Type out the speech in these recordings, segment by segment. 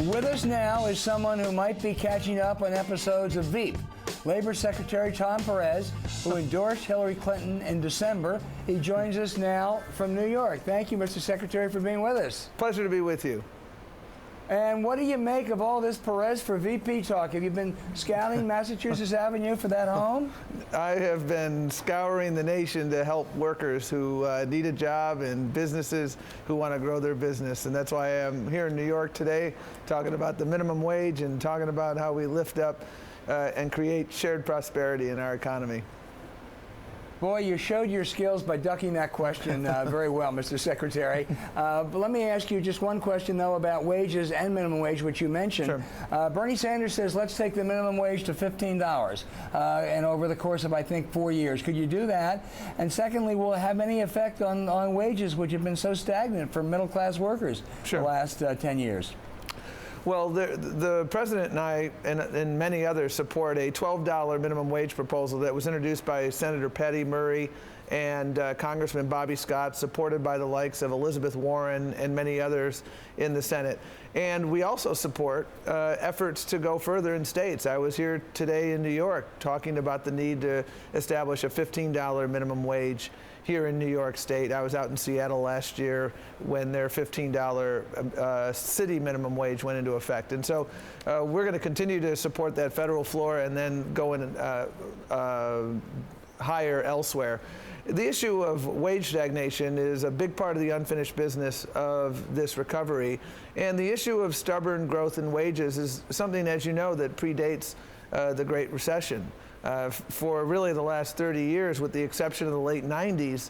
With us now is someone who might be catching up on episodes of Veep. Labor Secretary Tom Perez, who endorsed Hillary Clinton in December. He joins us now from New York. Thank you, Mr. Secretary, for being with us. Pleasure to be with you. And what do you make of all this Perez for VP talk? Have you been scouting Massachusetts Avenue for that home? I have been scouring the nation to help workers who need a job and businesses who want to grow their business. And that's why I'm here in New York today talking about the minimum wage and talking about how we lift up and create shared prosperity in our economy. Boy, you showed your skills by ducking that question very well, Mr. Secretary. But let me ask you just one question, though, about wages and minimum wage, which you mentioned. Sure. Bernie Sanders says, let's take the minimum wage to $15 and over the course of, I think, 4 years. Could you do that? And secondly, will it have any effect on wages, which have been so stagnant for middle-class workers Sure. the last 10 years? Well, the President and I and many others support a $12 minimum wage proposal that was introduced by Senator Patty Murray and Congressman Bobby Scott, supported by the likes of Elizabeth Warren and many others in the Senate. And we also support efforts to go further in states. I was here today in New York talking about the need to establish a $15 minimum wage here in New York State. I was out in Seattle last year when their $15 city minimum wage went into effect. And so we're going to continue to support that federal floor and then go in higher elsewhere. The issue of wage stagnation is a big part of the unfinished business of this recovery. And the issue of stubborn growth in wages is something, as you know, that predates the Great Recession. For really the last 30 years, with the exception of the late 90s,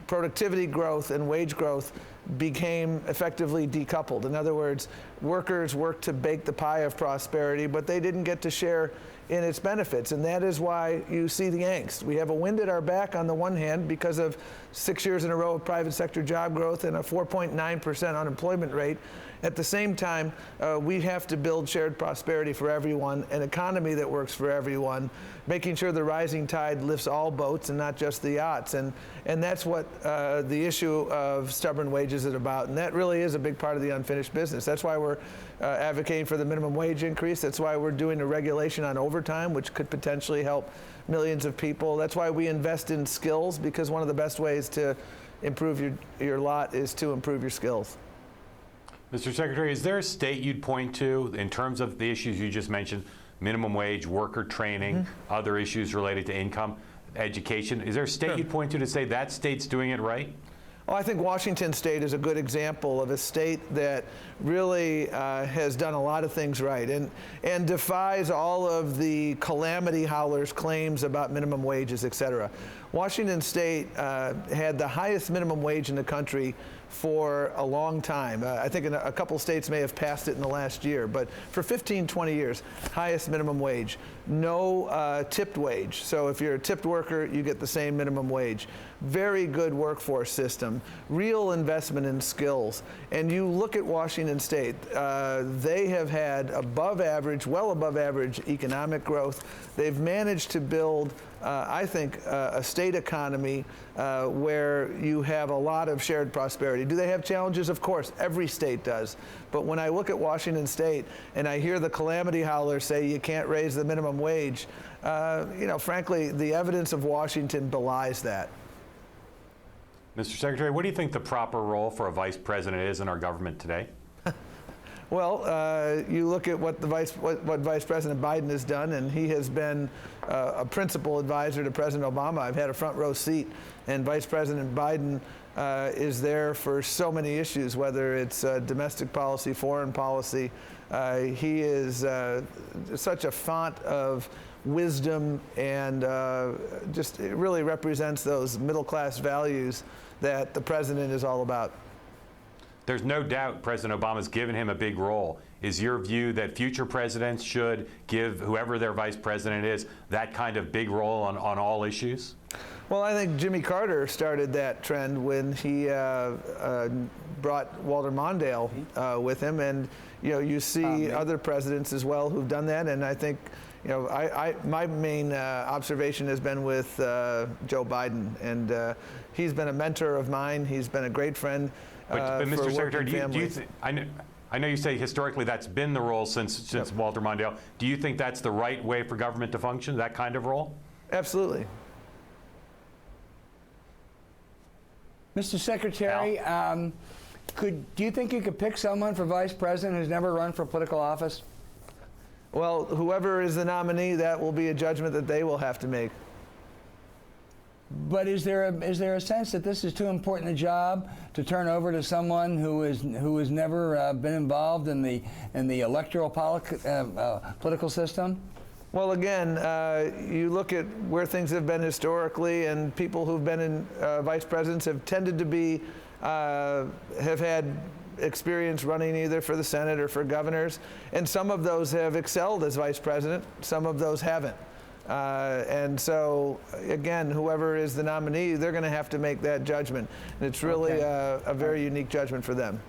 productivity growth and wage growth became effectively decoupled. In other words, workers worked to bake the pie of prosperity, but they didn't get to share in its benefits, and that is why you see the angst. We have a wind at our back on the one hand because of 6 years in a row of private sector job growth and a 4.9% unemployment rate. At the same time, we have to build shared prosperity for everyone, an economy that works for everyone, making sure the rising tide lifts all boats and not just the yachts. And that's what the issue of stubborn wages is about. And that really is a big part of the unfinished business. That's why we're advocating for the minimum wage increase. That's why we're doing a regulation on overtime, which could potentially help millions of people. That's why we invest in skills, because one of the best ways to improve your lot is to improve your skills. Mr. Secretary, is there a state you'd point to in terms of the issues you just mentioned, minimum wage, worker training, other issues related to income, education? Is there a state you'd point to say that state's doing it right? Well, I think Washington State is a good example of a state that really has done a lot of things right and defies all of the calamity howlers' claims about minimum wages, et cetera. Washington State had the highest minimum wage in the country for a long time. I think a couple states may have passed it in the last year, but for 15, 20 years, highest minimum wage. No tipped wage. So if you're a tipped worker, you get the same minimum wage. Very good workforce system, real investment in skills. And you look at Washington State, they have had above average, well above average economic growth. They've managed to build I think a state economy where you have a lot of shared prosperity. Do they have challenges? Of course, every state does. But when I look at Washington State and I hear the calamity howlers say you can't raise the minimum wage, frankly, the evidence of Washington belies that. Mr. Secretary, what do you think the proper role for a vice president is in our government today? Well, you look at what what Vice President Biden has done, and he has been a principal advisor to President Obama. I've had a front row seat, and Vice President Biden is there for so many issues, whether it's domestic policy, foreign policy. He is such a font of wisdom and just it really represents those middle-class values that the president is all about. There's no doubt President Obama's given him a big role. Is your view that future presidents should give whoever their vice president is that kind of big role on all issues? Well, I think Jimmy Carter started that trend when he brought Walter Mondale with him, and you see other presidents as well who've done that. And I think my main observation has been with Joe Biden, and he's been a mentor of mine. He's been a great friend. But Mr. Secretary, do you I know you say historically that's been the role since Walter Mondale. Do you think that's the right way for government to function, that kind of role? Absolutely. Mr. Secretary, do you think you could pick someone for vice president who's never run for political office? Well, whoever is the nominee, that will be a judgment that they will have to make. But is there a sense that this is too important a job to turn over to someone who has never been involved in the electoral political system? Well, again, you look at where things have been historically, and people who've been in vice presidents have tended to be have had experience running either for the Senate or for governors, and some of those have excelled as vice president, some of those haven't. And so, again, whoever is the nominee, they're going to have to make that judgment. And it's really a very unique judgment for them.